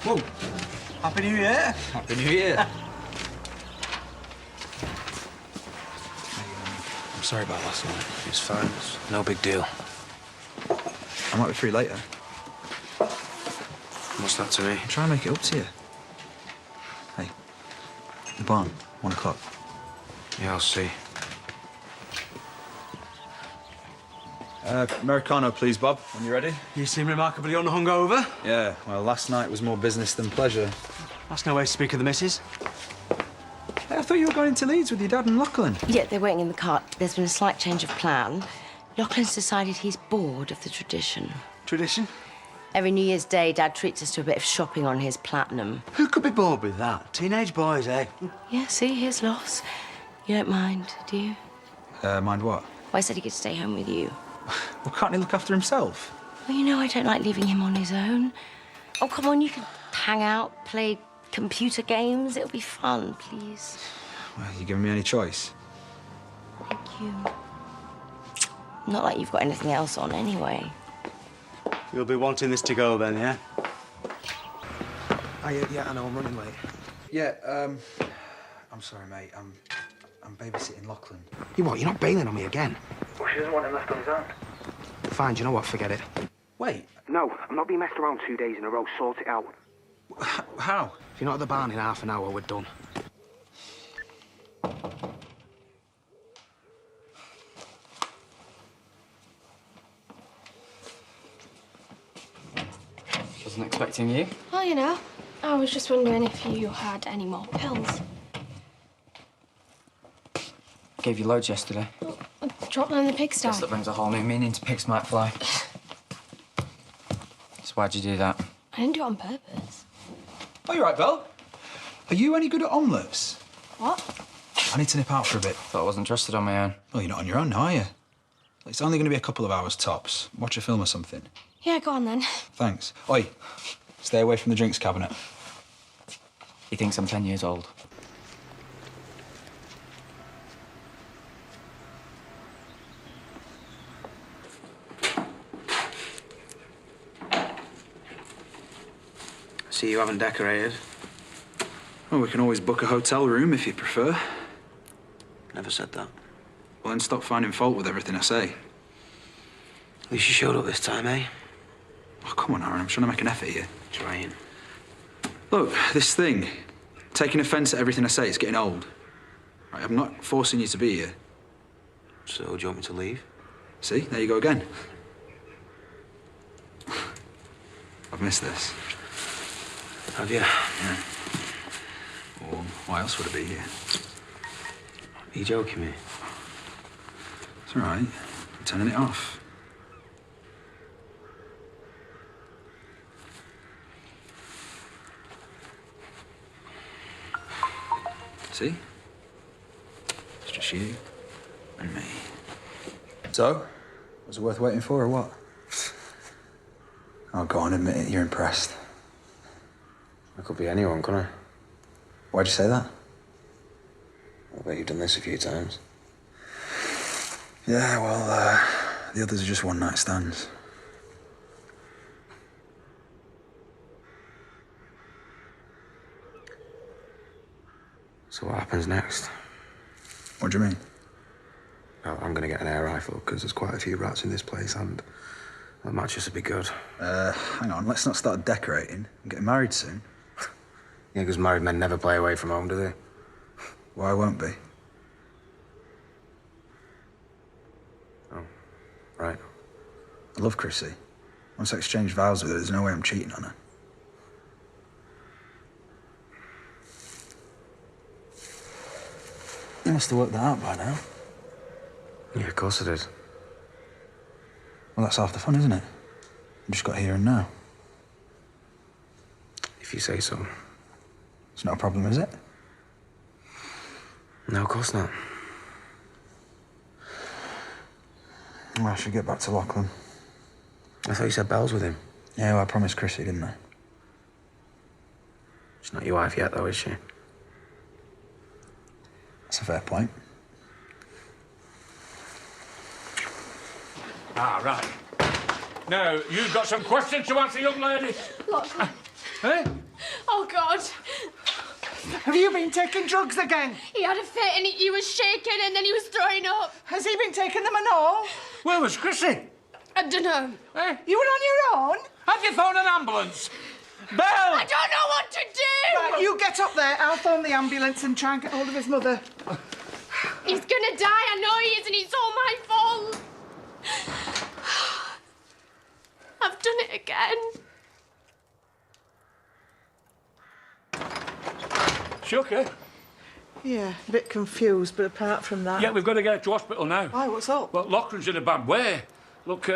Whoa. Happy New Year. Happy New Year. I'm sorry about last night. It's fine. It's no big deal. I might be free later. What's that to me? I'm trying to make it up to you. Hey, the barn, 1 o'clock. Yeah, I'll see. Americano, please, Bob, when you're ready. You seem remarkably unhungover. Yeah, well, last night was more business than pleasure. That's no way to speak of the missus. Hey, I thought you were going into Leeds with your dad and Lachlan. Yeah, they're waiting in the cart. There's been a slight change of plan. Lachlan's decided he's bored of the tradition. Tradition? Every New Year's Day, Dad treats us to a bit of shopping on his Platinum. Who could be bored with that? Teenage boys, eh? Yeah, see, here's loss. You don't mind, do you? Mind what? Well, I said he could stay home with you. Well, can't he look after himself? Well, you know I don't like leaving him on his own. Oh, come on, you can hang out, play computer games. It'll be fun, please. Well, you giving me any choice? Thank you. Not like you've got anything else on anyway. You'll be wanting this to go then, yeah? Oh, yeah, I know. I'm running late. Yeah, I'm sorry, mate. I'm babysitting Lachlan. You what? You're not bailing on me again? Well, she doesn't want him left on his own. Fine, do you know what? Forget it. Wait, No, I'm not being messed around 2 days in a row. Sort it out. how? If you're not at the barn in half an hour, we're done. Wasn't expecting you. Well, you know, I was just wondering if you had any more pills. Gave you loads yesterday. I dropped them in the pigsty. Guess that brings a whole new meaning to pigs might fly. So why'd you do that? I didn't do it on purpose. Oh, you're right, Belle. Are you any good at omelettes? What? I need to nip out for a bit. Thought I wasn't trusted on my own. Well, you're not on your own now, are you? It's only going to be a couple of hours tops. Watch a film or something. Yeah, go on then. Thanks. Oi, stay away from the drinks cabinet. He thinks I'm 10 years old. See, you haven't decorated. Well, we can always book a hotel room if you prefer. Never said that. Well, then stop finding fault with everything I say. At least you showed up this time, eh? Oh, come on, Aaron. I'm trying to make an effort here. Trying. Look, this thing, taking offence at everything I say, it's getting old. Right, I'm not forcing you to be here. So, do you want me to leave? See, there you go again. I've missed this. Have you? Yeah. Well, why else would I be here? Are you joking me? It's all right. I'm turning it off. See? It's just you and me. So, was it worth waiting for or what? Oh, go on, admit it. You're impressed. I could be anyone, couldn't I? Why'd you say that? I bet you've done this a few times. Yeah, well, the others are just one-night stands. So what happens next? What do you mean? Well, I'm gonna get an air rifle, because there's quite a few rats in this place, and that mattress would be good. Hang on, let's not start decorating. I'm getting married soon. Yeah, because married men never play away from home, do they? Well, I won't be. Oh, right. I love Chrissy. Once I exchange vows with her, there's no way I'm cheating on her. You must have worked that out by now. Yeah, of course it is. Well, that's half the fun, isn't it? You just got here and now. If you say so. It's not a problem, is it? No, of course not. Well, I should get back to Lachlan. I thought you said Belle's with him. Yeah, well, I promised Chrissy, didn't I? She's not your wife yet, though, is she? That's a fair point. Ah, right. Now, you've got some questions to answer, young lady? Lachlan. Eh? Oh, God. Have you been taking drugs again? He had a fit and he was shaking and then he was throwing up. Has he been taking them and all? Where was Chrissy? I don't know. Eh? You were on your own? Have you phoned an ambulance? Belle! I don't know what to do. Right, you get up there. I'll phone the ambulance and try and get hold of his mother. He's gonna die. I know he is, and it's all my fault. I've done it again. She okay? Yeah, a bit confused, but apart from that... Yeah, we've got to get her to hospital now. Why, what's up? Well, Lachlan's in a bad way. Look,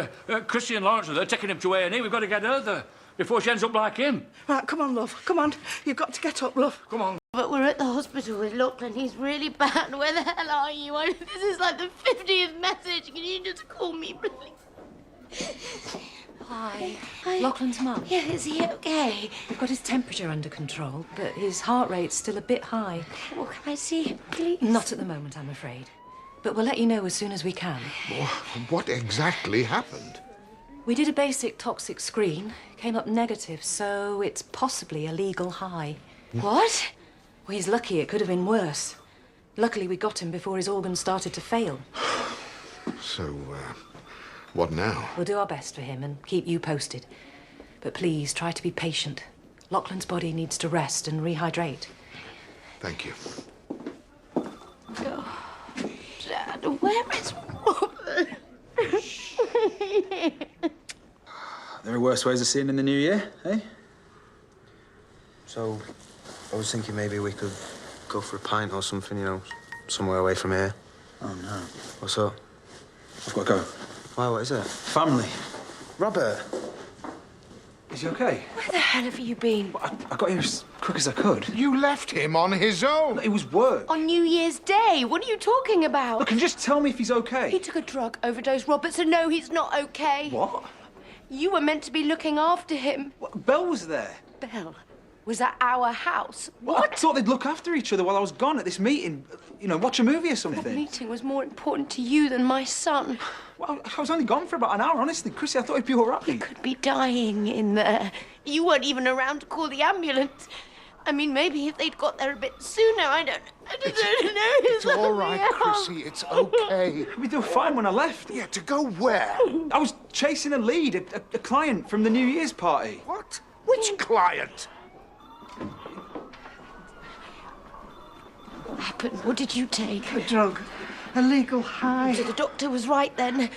Chrissy and Lawrence are there, taking him to A&E. We've got to get her there before she ends up like him. Right, come on, love. Come on. You've got to get up, love. Come on. But we're at the hospital with Lachlan. He's really bad. Where the hell are you? This is like the 50th message. Can you just call me, please? Hi. Hi. Lachlan's mum. Yeah, is he okay? We've got his temperature under control, but his heart rate's still a bit high. Well, can I see him, please? Not at the moment, I'm afraid. But we'll let you know as soon as we can. What exactly happened? We did a basic toxic screen. Came up negative, so it's possibly a legal high. What? Well, he's lucky. It could have been worse. Luckily, we got him before his organs started to fail. So, what now? We'll do our best for him and keep you posted. But please, try to be patient. Lachlan's body needs to rest and rehydrate. Thank you. Oh, Dad, where is Robert? There are worse ways of seeing in the new year, eh? So, I was thinking maybe we could go for a pint or something, you know, somewhere away from here. Oh, no. What's up? I've got to go. Why, what is it? Family. Robert! Is he okay? Where the hell have you been? I got here as quick as I could. You left him on his own. It was work. On New Year's Day? What are you talking about? Look, can you just tell me if he's okay? He took a drug overdose, Robert, so no, he's not okay. What? You were meant to be looking after him. What? Belle was there. Belle was at our house. I thought they'd look after each other while I was gone at this meeting. You know, watch a movie or That something. meeting was more important to you than my son. Well, I was only gone for about an hour, honestly. Chrissy, I thought he'd be all right. He could be dying in there. You weren't even around to call the ambulance. I mean, maybe if they'd got there a bit sooner, I don't know. It's all right, Chrissy. It's okay. We were fine when I left. Yeah, to go where? I was chasing a lead, a client from the New Year's party. What? Which client? What happened? What did you take? A drug. A legal high. So the doctor was right then.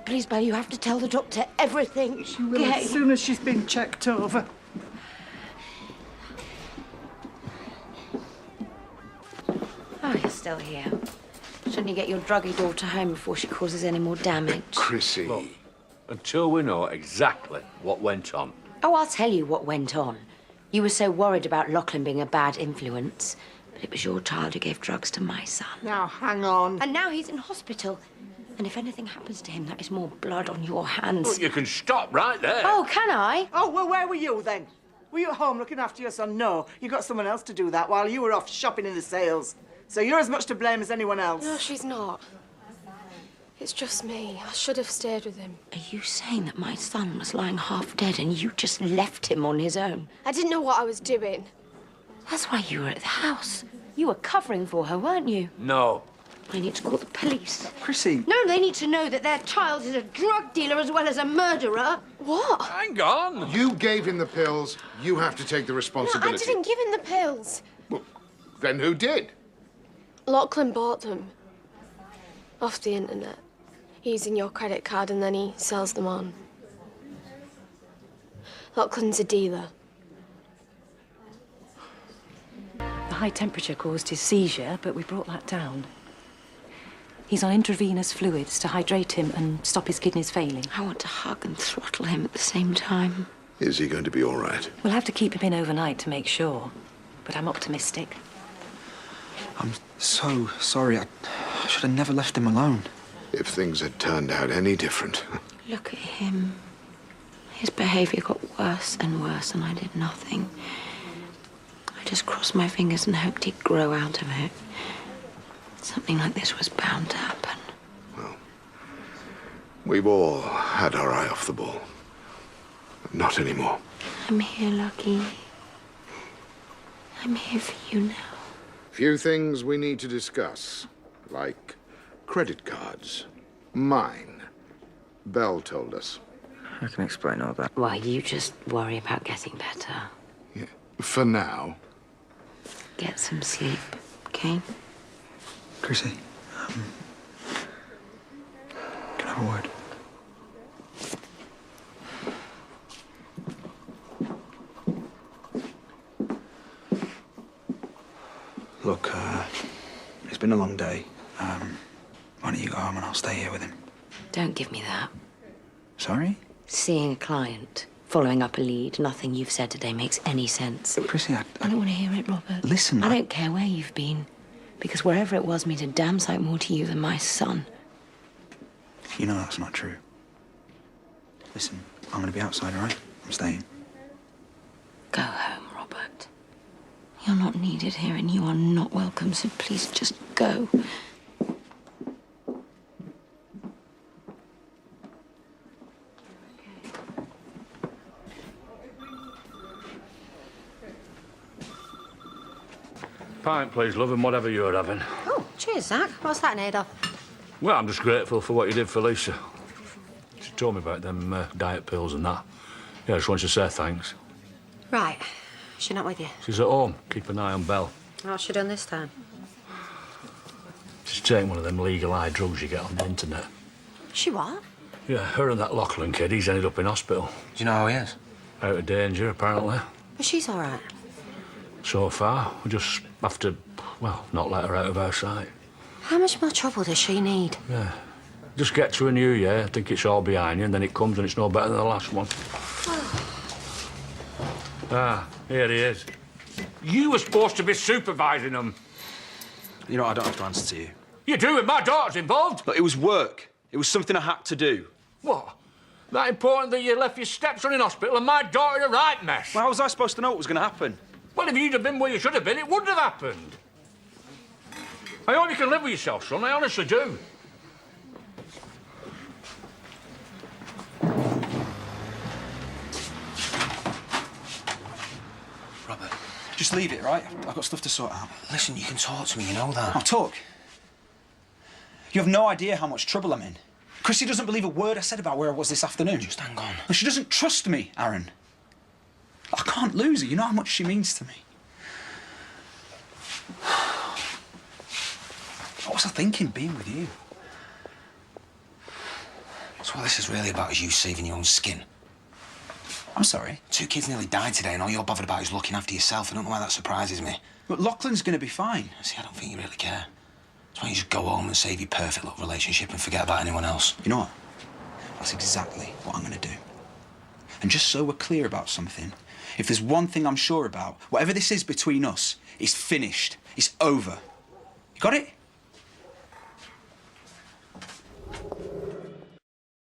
Please, Belle, you have to tell the doctor everything. She will as soon as she's been checked over. Oh, you're still here. Shouldn't you get your druggy daughter home before she causes any more damage? Chrissy. Look, until we know exactly what went on. Oh, I'll tell you what went on. You were so worried about Lachlan being a bad influence, but it was your child who gave drugs to my son. Now, hang on. And now he's in hospital. And if anything happens to him, that is more blood on your hands. Look, you can stop right there. Oh, can I? Oh, well, where were you then? Were you at home looking after your son? No, you got someone else to do that while you were off shopping in the sales. So you're as much to blame as anyone else. No, she's not. It's just me. I should have stayed with him. Are you saying that my son was lying half dead and you just left him on his own? I didn't know what I was doing. That's why you were at the house. You were covering for her, weren't you? No. I need to call the police. Chrissy. No, they need to know that their child is a drug dealer as well as a murderer. What? Hang on. You gave him the pills. You have to take the No, I responsibility. didn't give him the pills. Well, then who did? Lachlan bought them. Off the internet. Using your credit card and then he sells them on. Lachlan's a dealer. The high temperature caused his seizure, but we brought that down. He's on intravenous fluids to hydrate him and stop his kidneys failing. I want to hug and throttle him at the same time. Is he going to be all right? We'll have to keep him in overnight to make sure, but I'm optimistic. I'm so sorry. I should have never left him alone. If things had turned out any different. Look at him. His behaviour got worse and worse, and I did nothing. I just crossed my fingers and hoped he'd grow out of it. Something like this was bound to happen. Well, we've all had our eye off the ball. Not anymore. I'm here, Lucky. I'm here for you now. Few things we need to discuss, like credit cards. Mine. Belle told us. I can explain all that. Well, you just worry about getting better. Yeah. For now. Get some sleep, okay? Chrissy, can I have a word? Look, it's been a long day. Why don't you go home and I'll stay here with him? Don't give me that. Sorry? Seeing a client, following up a lead, nothing you've said today makes any sense. Chrissy, I don't want to hear it, Robert. Listen, I don't care where you've been, because wherever it was means a damn sight more to you than my son. You know that's not true. Listen, I'm gonna be outside, all right? I'm staying. Go home, Robert. You're not needed here and you are not welcome, so please just go. Pint, please, love, and whatever you're having. Oh, cheers, Zach. What's that in aid of? Well, I'm just grateful for what you did for Lisa. She told me about them diet pills and that. Yeah, I just wanted to say thanks. Right. She's not with you. She's at home. Keep an eye on Belle. What's she done this time? She's taking one of them legal eye drugs you get on the internet. She what? Yeah, her and that Lachlan kid, he's ended up in hospital. Do you know how he is? Out of danger, apparently. But she's all right. So far, we just have to, well, not let her out of our sight. How much more trouble does she need? Yeah. Just get to a new year, think it's all behind you, and then it comes and it's no better than the last one. Here he is. You were supposed to be supervising them. You know, I don't have to answer to you. You do, and my daughter's involved. Look, it was work. It was something I had to do. What? That important that you left your stepson in hospital and my daughter in a right mess? Well, how was I supposed to know what was going to happen? Well, if you'd have been where you should have been, it wouldn't have happened. I hope you can live with yourself, son. I honestly do. Robert, just leave it, right? I've got stuff to sort out. Listen, you can talk to me, you know that. I'll talk. You have no idea how much trouble I'm in. Chrissy doesn't believe a word I said about where I was this afternoon. Just hang on. And she doesn't trust me, Aaron. I can't lose her. You know how much she means to me. What was I thinking being with you? So what this is really about is you saving your own skin. I'm sorry? 2 kids nearly died today and all you're bothered about is looking after yourself. I don't know why that surprises me. But Lachlan's going to be fine. See, I don't think you really care. That's why you just go home and save your perfect little relationship and forget about anyone else. You know what? That's exactly what I'm going to do. And just so we're clear about something, if there's one thing I'm sure about, whatever this is between us, it's finished. It's over. You got it?